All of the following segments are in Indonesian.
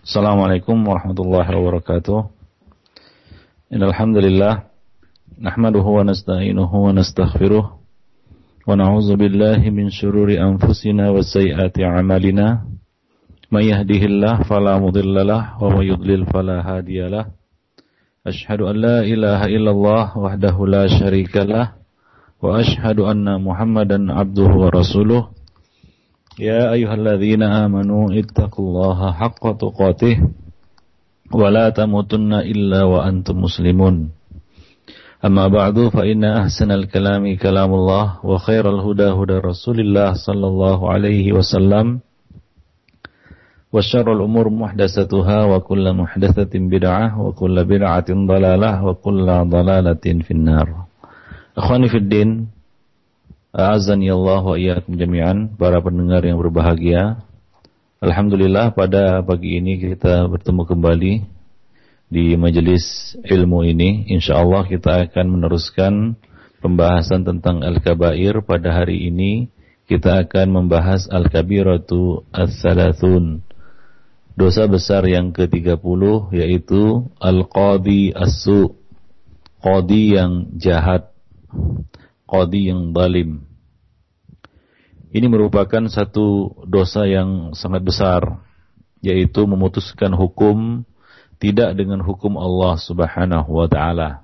Assalamualaikum warahmatullahi wabarakatuh. Innal hamdalillah nahmaduhu wa nasta'inuhu wa nastaghfiruh wa na'udzu billahi min shururi anfusina wa sayyiati a'malina. May yahdihillahu fala mudilla lahu wa may yudlil fala hadiyalah. Asyhadu an la ilaha illallah wahdahu la syarika lah wa asyhadu anna Muhammadan abduhu wa rasuluh. Ya ayyuhalladzina amanu ittaqullaha haqqa tuqatih wa la tamutunna illa wa antum muslimun. Amma ba'du fa inna ahsanal kalami kalamullah wa khairal huda huda Rasulillah sallallahu alaihi wasallam wa syarrul umur muhdatsatuha wa kullu muhdatsatin bid'ah wa kullu bid'atin dhalalah wa kullu dhalalatin finnar. Akhwani fid din, a'azzani Allah wa iyyakum jami'an, para pendengar yang berbahagia. Alhamdulillah pada pagi ini kita bertemu kembali di majelis ilmu ini. Insyaallah kita akan meneruskan pembahasan tentang al-kabair. Pada hari ini kita akan membahas al-kabiratu ats-tsalatsун, dosa besar yang ke-30, yaitu al-qadi as-su', qadi yang jahat, qadi yang zalim. Ini merupakan satu dosa yang sangat besar, yaitu memutuskan hukum tidak dengan hukum Allah Subhanahu wa taala.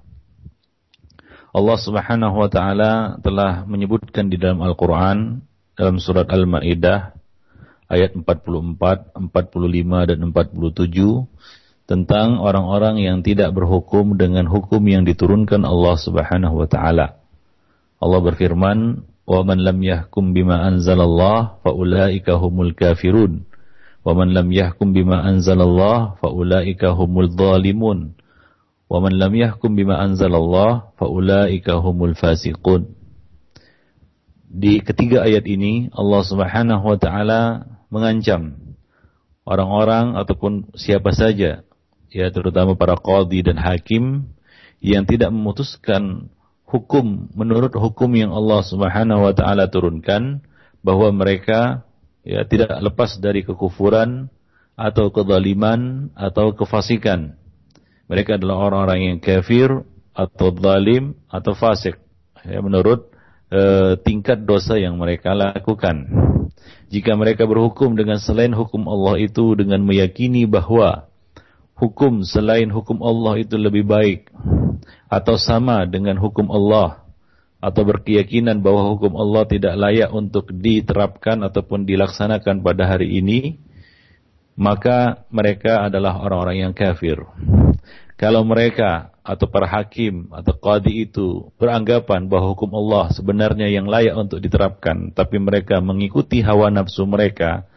Allah Subhanahu wa taala telah menyebutkan di dalam Al-Qur'an dalam surat Al-Maidah ayat 44, 45 dan 47 tentang orang-orang yang tidak berhukum dengan hukum yang diturunkan Allah Subhanahu wa taala. Allah berfirman, "Wa man lam yahkum bima anzalallah fa ulaika humul kafirun. Wa man lam yahkum bima anzalallah fa ulaika humul zalimun. Wa man lam yahkum bima anzalallah fa ulaika humul fasiqun." Di ketiga ayat ini Allah Subhanahu wa taala mengancam orang-orang ataupun siapa saja, ya terutama para qadhi dan hakim yang tidak memutuskan hukum menurut hukum yang Allah Subhanahu wa taala turunkan, bahwa mereka ya tidak lepas dari kekufuran atau kezaliman atau kefasikan. Mereka adalah orang-orang yang kafir atau zalim atau fasik, ya, menurut tingkat dosa yang mereka lakukan. Jika mereka berhukum dengan selain hukum Allah itu dengan meyakini bahwa hukum selain hukum Allah itu lebih baik atau sama dengan hukum Allah, atau berkeyakinan bahwa hukum Allah tidak layak untuk diterapkan ataupun dilaksanakan pada hari ini, maka mereka adalah orang-orang yang kafir. Kalau mereka atau para hakim atau qadi itu beranggapan bahwa hukum Allah sebenarnya yang layak untuk diterapkan, tapi mereka mengikuti hawa nafsu mereka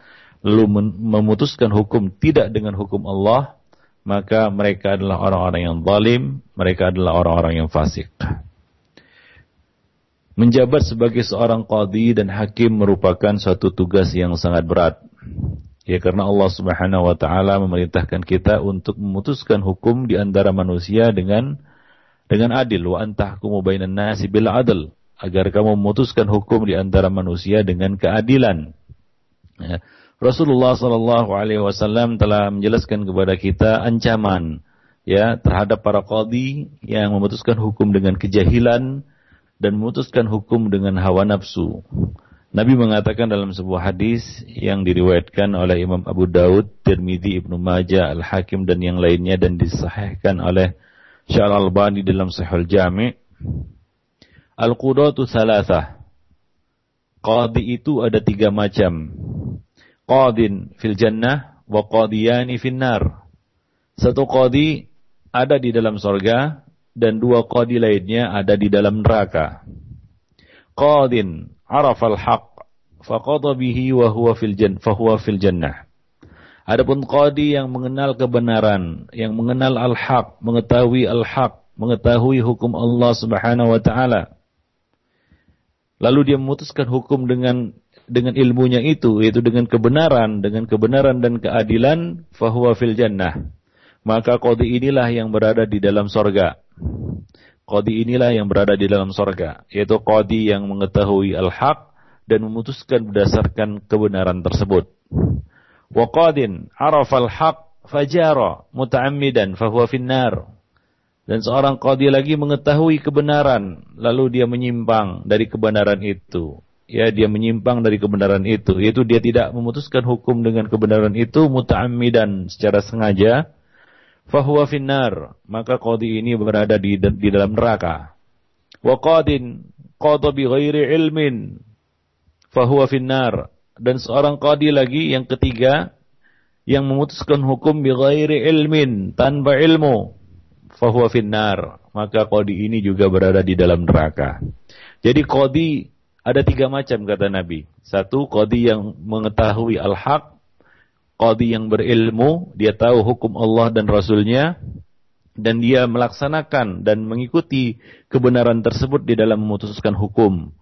lalu memutuskan hukum tidak dengan hukum Allah, maka mereka adalah orang-orang yang zalim, mereka adalah orang-orang yang fasik. Menjabat sebagai seorang qadhi dan hakim merupakan suatu tugas yang sangat berat. Ya, karena Allah Subhanahu wa taala memerintahkan kita untuk memutuskan hukum di antara manusia dengan adil. Wa antahkumu bainan nasi bil adl, agar kamu memutuskan hukum di antara manusia dengan keadilan. Ya. Rasulullah sallallahu alaihi wasallam telah menjelaskan kepada kita ancaman, ya, terhadap para qadhi yang memutuskan hukum dengan kejahilan dan memutuskan hukum dengan hawa nafsu. Nabi mengatakan dalam sebuah hadis yang diriwayatkan oleh Imam Abu Daud, Tirmidzi, Ibnu Majah, Al-Hakim dan yang lainnya, dan disahihkan oleh Syekh Al-Albani dalam Sahih Al-Jami', Al-Qudatu Thalathah, qadhi itu ada 3 macam. Qadin fil jannah wa qadiyani fin nar. Satu qadi ada di dalam surga dan 2 qadi lainnya ada di dalam neraka. Qadin arafal haqq faqada bihi wa huwa fil jannah. Adapun qadi yang mengenal kebenaran, yang mengenal al-haq, mengetahui al-haq, mengetahui hukum Allah Subhanahu wa taala, lalu dia memutuskan hukum dengan ilmunya itu, yaitu dengan kebenaran dan keadilan, fahuwa fil jannah. Maka qadhi inilah yang berada di dalam surga. Qadhi inilah yang berada di dalam surga, yaitu qadhi yang mengetahui al-haq dan memutuskan berdasarkan kebenaran tersebut. Wa qadin arafal haq fajara muta'ammidan fahuwa finnar. Dan seorang qadhi lagi mengetahui kebenaran, lalu dia menyimpang dari kebenaran itu. Ya, dia menyimpang dari kebenaran itu, yaitu dia tidak memutuskan hukum dengan kebenaran itu muta'ammidan, secara sengaja, fahuwa finnar, maka qadhi ini berada di dalam neraka. Wa qadin qadha bi ghairi ilmin fahuwa finnar, dan seorang qadhi lagi yang ketiga yang memutuskan hukum bi ghairi ilmin, tanpa ilmu, fahuwa finnar, maka qadhi ini juga berada di dalam neraka. Jadi qadhi ada 3 macam kata Nabi. 1, qadhi yang mengetahui al-haq, qadhi yang berilmu, dia tahu hukum Allah dan Rasulnya, dan dia melaksanakan dan mengikuti kebenaran tersebut di dalam memutuskan hukum.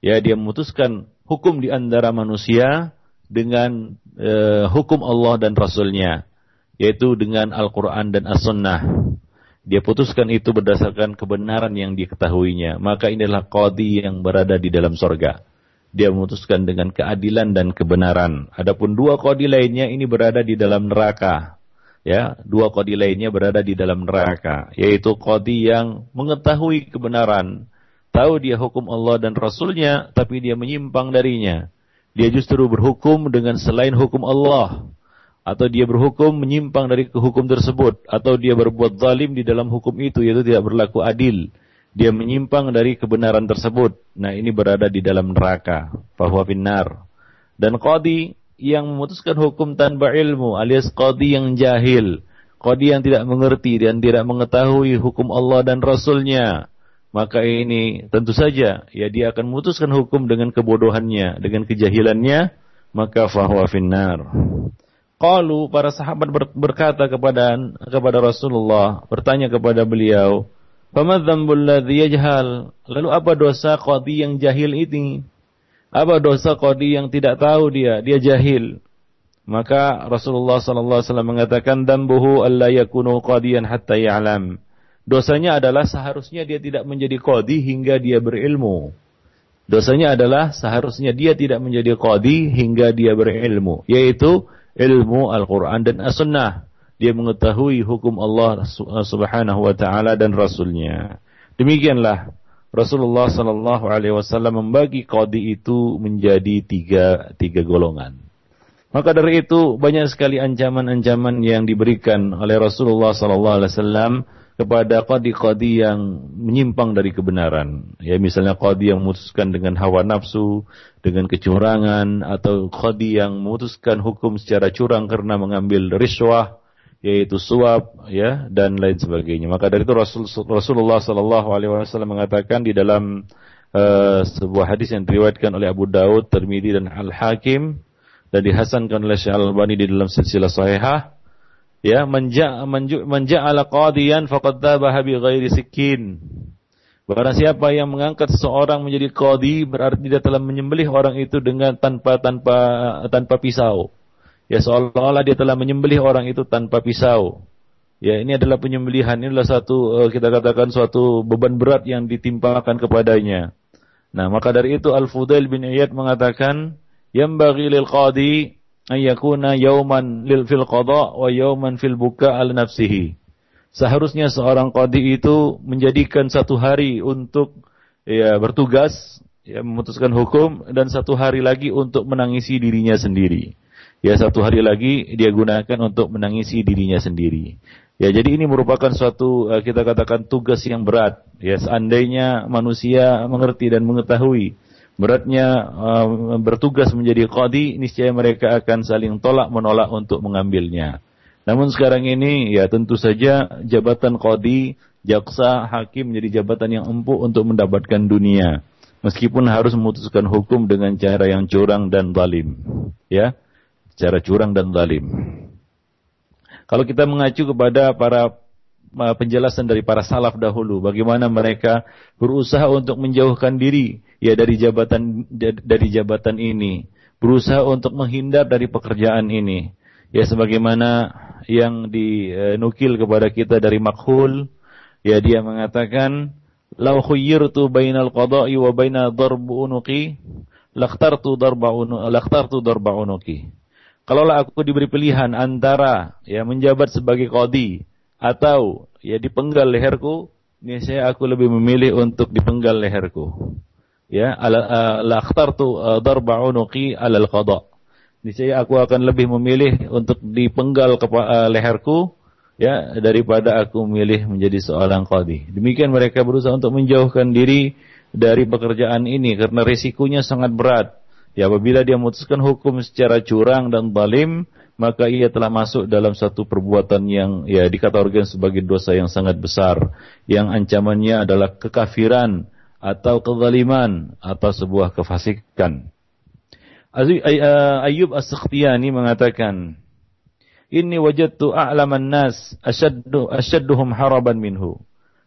Ya, dia memutuskan hukum di antara manusia dengan hukum Allah dan Rasulnya, yaitu dengan Al-Quran dan As-Sunnah. Dia putuskan itu berdasarkan kebenaran yang diketahuinya. Maka inilah qadhi yang berada di dalam sorga. Dia memutuskan dengan keadilan dan kebenaran. Adapun 2 qadhi lainnya ini berada di dalam neraka. Ya, 2 qadhi lainnya berada di dalam neraka. Yaitu qadhi yang mengetahui kebenaran. Tahu dia hukum Allah dan Rasulnya, tapi dia menyimpang darinya. Dia justru berhukum dengan selain hukum Allah. Atau dia berhukum menyimpang dari hukum tersebut, atau dia berbuat zalim di dalam hukum itu, yaitu tidak berlaku adil. Dia menyimpang dari kebenaran tersebut. Nah, ini berada di dalam neraka, fahuwa finnar. Dan qadhi yang memutuskan hukum tanpa ilmu, alias qadhi yang jahil, qadhi yang tidak mengerti dan tidak mengetahui hukum Allah dan Rasulnya, maka ini tentu saja ya dia akan memutuskan hukum dengan kebodohannya, dengan kejahilannya, maka fahuwa finnar. Qalu, para sahabat berkata kepada Rasulullah, bertanya kepada beliau, "Fama dzambul ladzi yajhal?" Lalu apa dosa qadhi yang jahil ini? Apa dosa qadhi yang tidak tahu dia jahil? Maka Rasulullah sallallahu alaihi wasallam mengatakan, "Dzambuhu alla yakunu qadiyan hatta ya'lam." Dosanya adalah seharusnya dia tidak menjadi qadhi hingga dia berilmu. Dosanya adalah seharusnya dia tidak menjadi qadhi hingga dia berilmu, yaitu ilmu Al-Quran dan As-Sunnah. Dia mengetahui hukum Allah subhanahu wa ta'ala dan Rasulnya. Demikianlah Rasulullah sallallahu alaihi wasallam membagi qadhi itu menjadi tiga golongan. Maka dari itu banyak sekali ancaman-ancaman yang diberikan oleh Rasulullah sallallahu alaihi wasallam kepada qadhi-qadhi yang menyimpang dari kebenaran. Ya, misalnya qadhi yang memutuskan dengan hawa nafsu, dengan kecurangan, atau qadhi yang memutuskan hukum secara curang karena mengambil riswah, yaitu suap, ya, dan lain sebagainya. Maka dari itu Rasulullah sallallahu alaihi wasallam mengatakan di dalam sebuah hadis yang diriwayatkan oleh Abu Daud, Tirmidzi dan Al-Hakim, dan dihasankan oleh Syekh Al-Albani di dalam silsilah sahihah, ya, man ja'ala qadiyan faqad dhabaha bi ghairi sikin. Barang siapa yang mengangkat seseorang menjadi qadhi, berarti dia telah menyembelih orang itu dengan tanpa pisau. Ya, seolah-olah dia telah menyembelih orang itu tanpa pisau. Ya, ini adalah penyembelihan, ini adalah satu, kita katakan suatu beban berat yang ditimpakan kepadanya. Nah, maka dari itu Al-Fudail bin Iyad mengatakan, yambaghi lil qadhi an yakuna yawman fil qada wa yawman fil buka ala nafsihi. Seharusnya seorang qadhi itu menjadikan satu hari untuk ya bertugas, ya memutuskan hukum, dan satu hari lagi untuk menangisi dirinya sendiri. Ya, satu hari lagi dia gunakan untuk menangisi dirinya sendiri. Ya, jadi ini merupakan suatu kita katakan tugas yang berat. Ya, seandainya manusia mengerti dan mengetahui beratnya bertugas menjadi qadhi, niscaya mereka akan saling tolak menolak untuk mengambilnya. Namun sekarang ini ya tentu saja jabatan qadhi, jaksa, hakim menjadi jabatan yang empuk untuk mendapatkan dunia, meskipun harus memutuskan hukum dengan cara yang curang dan zalim. Ya, cara curang dan zalim. Kalau kita mengacu kepada para penjelasan dari para salaf dahulu, bagaimana mereka berusaha untuk menjauhkan diri ya dari jabatan ini, berusaha untuk menghindar dari pekerjaan ini. Ya, sebagaimana yang dinukil kepada kita dari Makhul, ya, dia mengatakan, "Lau khuyyirtu bainal qada'i wa baina darb unuqi, lakhtartu darba unuqi." Kalaulah aku diberi pilihan antara ya menjabat sebagai qadhi atau ya dipenggal leherku, niscaya aku lebih memilih untuk dipenggal leherku. Ya, la akhtartu darba unuqi 'ala al-qada. Niscaya aku akan lebih memilih untuk dipenggal leherku ya daripada aku memilih menjadi seorang qadhi. Demikian mereka berusaha untuk menjauhkan diri dari pekerjaan ini karena risikonya sangat berat. Ya, apabila dia memutuskan hukum secara curang dan zalim, maka ia telah masuk dalam satu perbuatan yang ya dikategorikan sebagai dosa yang sangat besar, yang ancamannya adalah kekafiran atau kezaliman atau sebuah kefasikan. Ayyub As-Sakhtiyani mengatakan, "Inni wajadtu a'laman nas ashadduhum haraban minhu."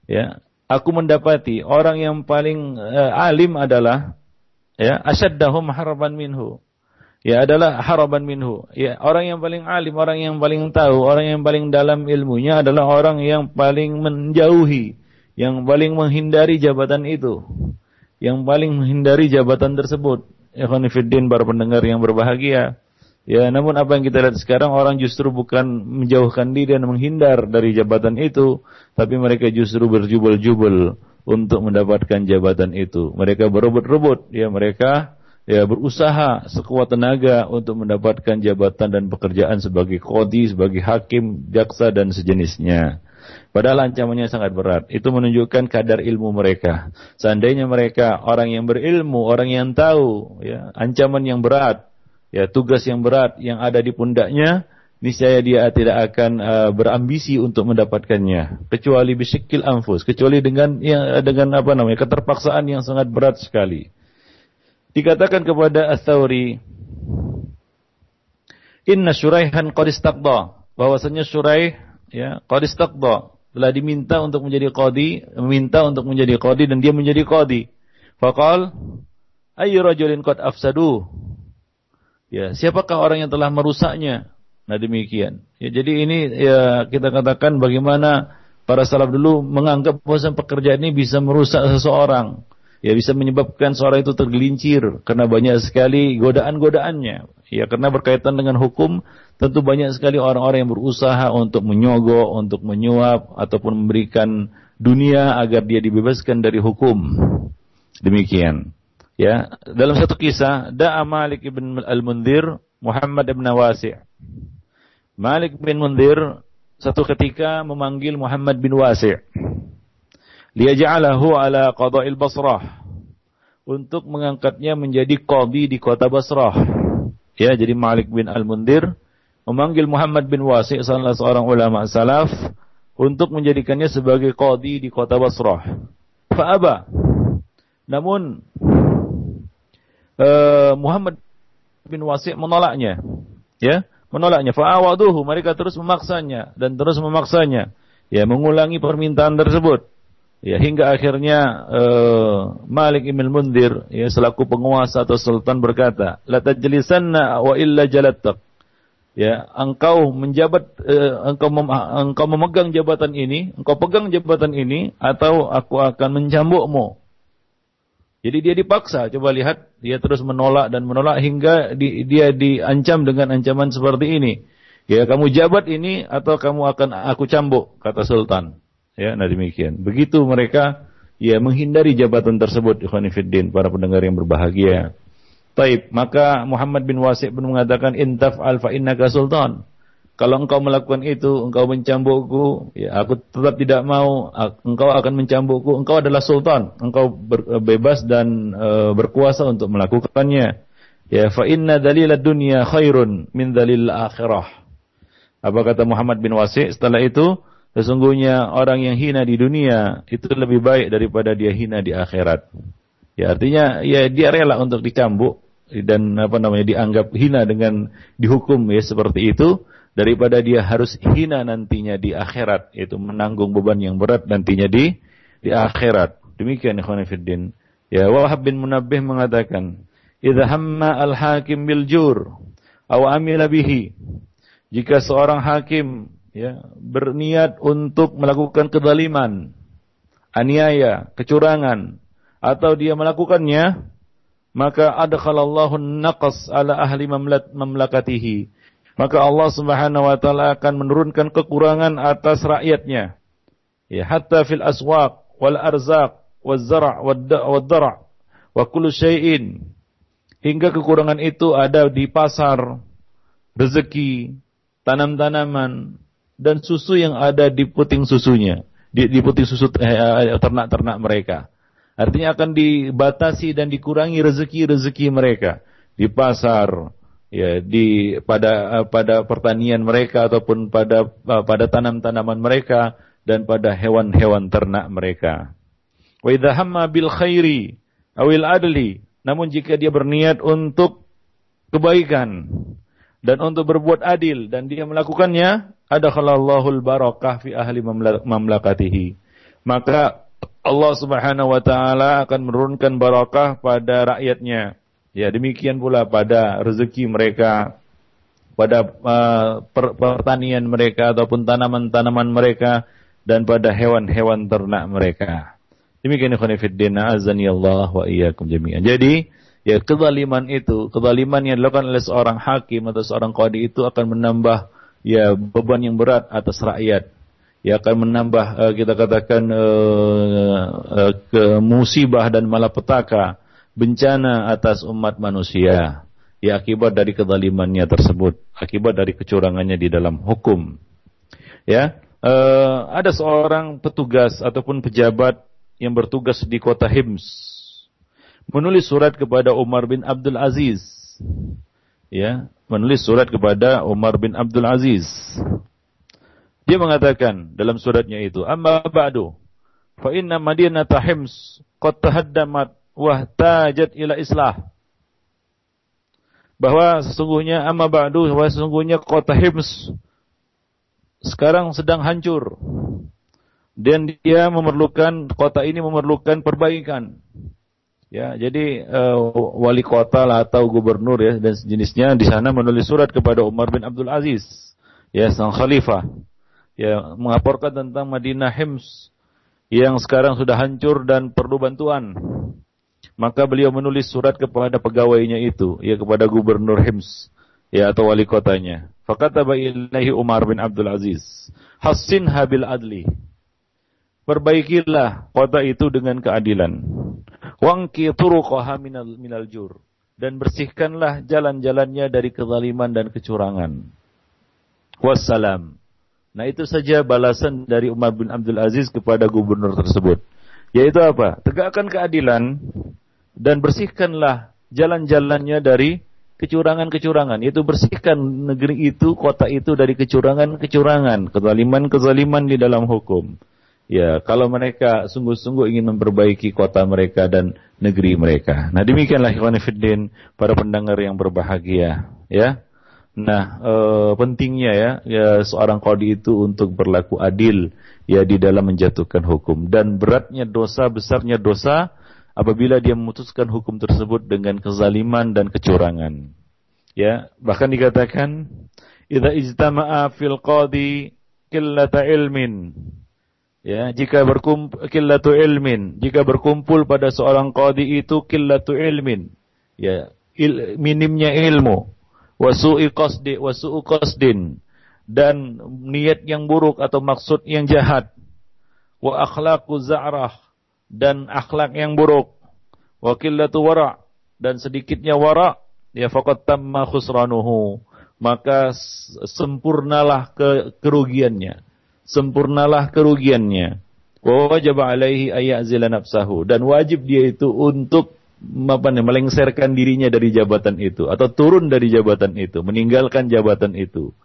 Ya, aku mendapati orang yang paling alim adalah ya asyaddahum haraban minhu. Ya adalah haraban minhu. Ya, orang yang paling alim, orang yang paling tahu, orang yang paling dalam ilmunya adalah orang yang paling menjauhi, yang paling menghindari jabatan itu, yang paling menghindari jabatan tersebut. Ikhwan fillah, para pendengar yang berbahagia. Ya, namun apa yang kita lihat sekarang, orang justru bukan menjauhkan diri dan menghindar dari jabatan itu, tapi mereka justru berjubel-jubel untuk mendapatkan jabatan itu. Mereka berebut-rebut, ya mereka ya berusaha sekuat tenaga untuk mendapatkan jabatan dan pekerjaan sebagai qadhi, sebagai hakim, jaksa dan sejenisnya. Padahal ancamannya sangat berat. Itu menunjukkan kadar ilmu mereka. Seandainya mereka orang yang berilmu, orang yang tahu, ya ancaman yang berat, ya tugas yang berat yang ada di pundaknya, niscaya dia tidak akan berambisi untuk mendapatkannya, kecuali bisyikil anfus, kecuali dengan keterpaksaan yang sangat berat sekali. Dikatakan kepada Ats-Tsauri, "Inna Syuraihan qad istaqda," bahwasanya Syuraih ya qad istaqda, telah diminta untuk menjadi qadhi, dan dia menjadi qadhi. Faqal, "Ayyu rajulin qad afsadu?" Ya, siapakah orang yang telah merusaknya? Nah demikian. Ya, jadi ini ya kita katakan bagaimana para salaf dulu menganggap bahwa pekerjaan ini bisa merusak seseorang. Ya bisa menyebabkan seorang itu tergelincir karena banyak sekali godaan-godaannya. Ya karena berkaitan dengan hukum, tentu banyak sekali orang-orang yang berusaha untuk menyogok, untuk menyuap ataupun memberikan dunia agar dia dibebaskan dari hukum. Demikian. Ya, dalam satu kisah, da'a Malik ibn al-Mundhir Muhammad ibn Wasi'. Malik bin Mundhir satu ketika memanggil Muhammad bin Wasi' liyaj'alahu ala qada'il Basrah, untuk mengangkatnya menjadi qadhi di kota Basrah. Ya, jadi Malik bin al-Mundhir memanggil Muhammad bin Wasi', salah seorang ulama salaf, untuk menjadikannya sebagai qadhi di kota Basrah. Fa'aba. Namun Muhammad bin Wasi' menolaknya. Ya, menolaknya. Fa'awaduhu, mereka terus memaksanya dan terus memaksanya. Ya, mengulangi permintaan tersebut. Ya, hingga akhirnya Malik ibn Mundhir ya selaku penguasa atau sultan berkata, "La tajlisanna wa illa jalattak." Ya, engkau menjabat engkau memegang jabatan ini, engkau pegang jabatan ini atau aku akan mencambukmu. Jadi dia dipaksa, coba lihat, dia terus menolak dan menolak hingga dia diancam dengan ancaman seperti ini. Ya, kamu jabat ini atau kamu akan aku cambuk, kata sultan. Ya, nah demikian. Begitu mereka ya menghindari jabatan tersebut, ikhwan fillah, para pendengar yang berbahagia. Taib, maka Muhammad bin Wasi' pun mengatakan, "Intaf'al fa innaka sultan." Kalau engkau melakukan itu, engkau mencambukku, ya aku tetap tidak mau, engkau akan mencambukku, engkau adalah sultan, engkau bebas dan berkuasa untuk melakukannya. Ya, fa inna dalilad dunya khairun min dalil akhirah. Apa kata Muhammad bin Wasi' setelah itu? Sesungguhnya orang yang hina di dunia itu lebih baik daripada dia hina di akhirat. Ya, artinya ya dia rela untuk dicambuk dan dianggap hina dengan dihukum ya seperti itu, daripada dia harus hina nantinya di akhirat, yaitu menanggung beban yang berat nantinya di akhirat. Demikian ikhwan fillah. Ya, Wahab bin Munabbih mengatakan, "Idza hamma al-hakim bil jur aw amila bihi." Jika seorang hakim ya berniat untuk melakukan kezaliman, aniaya, kecurangan, atau dia melakukannya, maka adkhalallahu an-naqas ala ahli mamlakatihi. maka Allah Subhanahu wa taala akan menurunkan kekurangan atas rakyatnya. Ya, hatta fil aswaq wal arzaq waz zar' wad dar' wa kullu syai'in. Hingga kekurangan itu ada di pasar, rezeki, tanam-tanaman, dan susu yang ada di puting susunya, di puting susu ternak-ternak mereka. Artinya akan dibatasi dan dikurangi rezeki-rezeki mereka di pasar, ya, pada pertanian mereka ataupun pada tanam-tanaman mereka dan pada hewan-hewan ternak mereka. Wa idza hamma bil khairi awil adli, namun jika dia berniat untuk kebaikan dan untuk berbuat adil dan dia melakukannya, adakhalallahul barakah fi ahli mamlakatihi, maka Allah Subhanahu wa taala akan menurunkan barakah pada rakyatnya. Ya, demikian pula pada rezeki mereka, pada pertanian mereka ataupun tanaman-tanaman mereka dan pada hewan-hewan ternak mereka. Demikian ikhwan fillah, azani Allah wa iyyakum jami'an. Jadi, ya, kezaliman yang dilakukan oleh seorang hakim atau seorang qadi itu akan menambah, ya, beban yang berat atas rakyat. Ya, akan menambah kita katakan musibah dan malapetaka, bencana atas umat manusia. Ya, akibat dari kezalimannya tersebut, akibat dari kecurangannya di dalam hukum. Ya, ada seorang petugas ataupun pejabat yang bertugas di kota Hims menulis surat kepada Umar bin Abdul Aziz. Ya, menulis surat kepada Umar bin Abdul Aziz. Dia mengatakan dalam suratnya itu, amma ba'du, fa inna madinata Hims qad tahaddamat wa ihtajat ila islah. Bahwa sesungguhnya amma ba'du, bahwa sesungguhnya kota Hims sekarang sedang hancur. Dan dia kota ini memerlukan perbaikan. Ya, jadi wali kota lah atau gubernur, ya, dan sejenisnya di sana menulis surat kepada Umar bin Abdul Aziz, ya, sang khalifah, ya, mengaporkan tentang Madinah Hims yang sekarang sudah hancur dan perlu bantuan. Maka beliau menulis surat kepada pegawainya itu, ya, kepada gubernur Hims, ya, atau wali kotanya. Fakataba ilaihi Umar bin Abdul Aziz, hassinha bil adli. Perbaikilah kota itu dengan keadilan. Wangki turuqaha minal jur. Dan bersihkanlah jalan-jalannya dari kezaliman dan kecurangan. Wassalam. Nah, itu saja balasan dari Umar bin Abdul Aziz kepada gubernur tersebut. Yaitu apa? Tegakkan keadilan dan bersihkanlah jalan-jalannya dari kecurangan-kecurangan. Yaitu bersihkan negeri itu, kota itu dari kecurangan-kecurangan, kezaliman-kezaliman di dalam hukum. Ya, kalau mereka sungguh-sungguh ingin memperbaiki kota mereka dan negeri mereka. Nah, demikianlah ikhwan fillah, para pendengar yang berbahagia, ya. Nah, pentingnya ya seorang qadi itu untuk berlaku adil, ya, di dalam menjatuhkan hukum, dan beratnya dosa, besarnya dosa apabila dia memutuskan hukum tersebut dengan kezaliman dan kecurangan. Ya, bahkan dikatakan idza ijtama'a fil qadi qillata ilmin. Ya, jika berkumpul pada seorang qadi itu qillatu ilmin, ya, minimnya ilmu, wasu'u qasdin, dan niat yang buruk atau maksud yang jahat, wa akhlaqu za'rah, dan akhlak yang buruk, wa qillatu wara', dan sedikitnya wara', ya, faqad tamma khusranuhu, maka sempurnalah kerugiannya. Wa wajaba alaihi ayyazila nafsahu, dan wajib dia itu untuk melengsarkan dirinya dari jabatan itu atau turun dari jabatan itu, meninggalkan jabatan itu.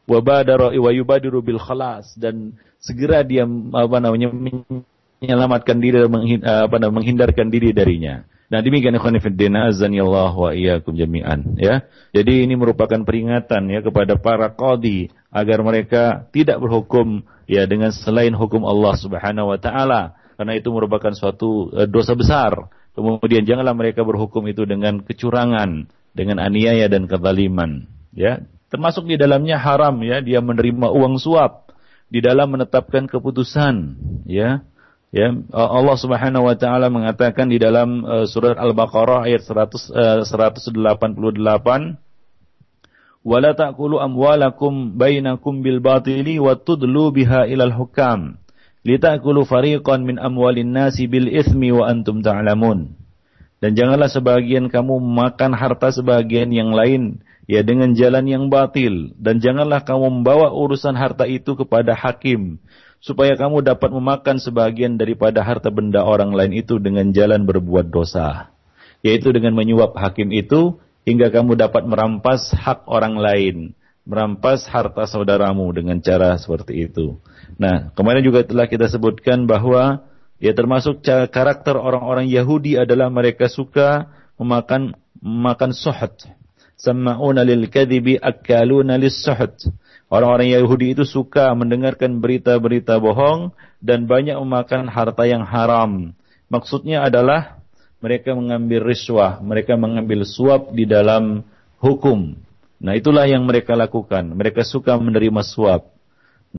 Wa badara wa yubadiru bil khalas, dan segera dia menyelamatkan diri dan menghindarkan diri darinya. Nah, demikian ikhwan fillah, azani Allah wa iyyakum jami'an, ya. Jadi ini merupakan peringatan, ya, kepada para qadi agar mereka tidak berhukum, ya, dengan selain hukum Allah Subhanahu wa taala, karena itu merupakan suatu dosa besar. Kemudian janganlah mereka berhukum itu dengan kecurangan, dengan aniaya dan kezaliman, ya. Termasuk di dalamnya haram, ya, dia menerima uang suap di dalam menetapkan keputusan, ya. Ya, Allah Subhanahu wa taala mengatakan di dalam surat Al-Baqarah ayat 188, wa la ta'kulu amwalakum bainakum bil batili wa tudlu biha ilal hukam litakulu fariqan min amwalin nasi bil ithmi wa antum ta'lamun. Dan janganlah sebagian kamu makan harta sebagian yang lain ya dengan jalan yang batil, dan janganlah kamu membawa urusan harta itu kepada hakim supaya kamu dapat memakan sebagian daripada harta benda orang lain itu dengan jalan berbuat dosa, yaitu dengan menyuap hakim itu hingga kamu dapat merampas hak orang lain, merampas harta saudaramu dengan cara seperti itu. Nah, kemarin juga telah kita sebutkan bahwa ya termasuk karakter orang-orang Yahudi adalah mereka suka memakan suhud. Samma'una lil kadhibi akaluna lis suhud. Orang-orang Yahudi itu suka mendengarkan berita-berita bohong dan banyak memakan harta yang haram. Maksudnya adalah mereka mengambil riswah, mereka mengambil suap di dalam hukum. Nah, itulah yang mereka lakukan. Mereka suka menerima suap.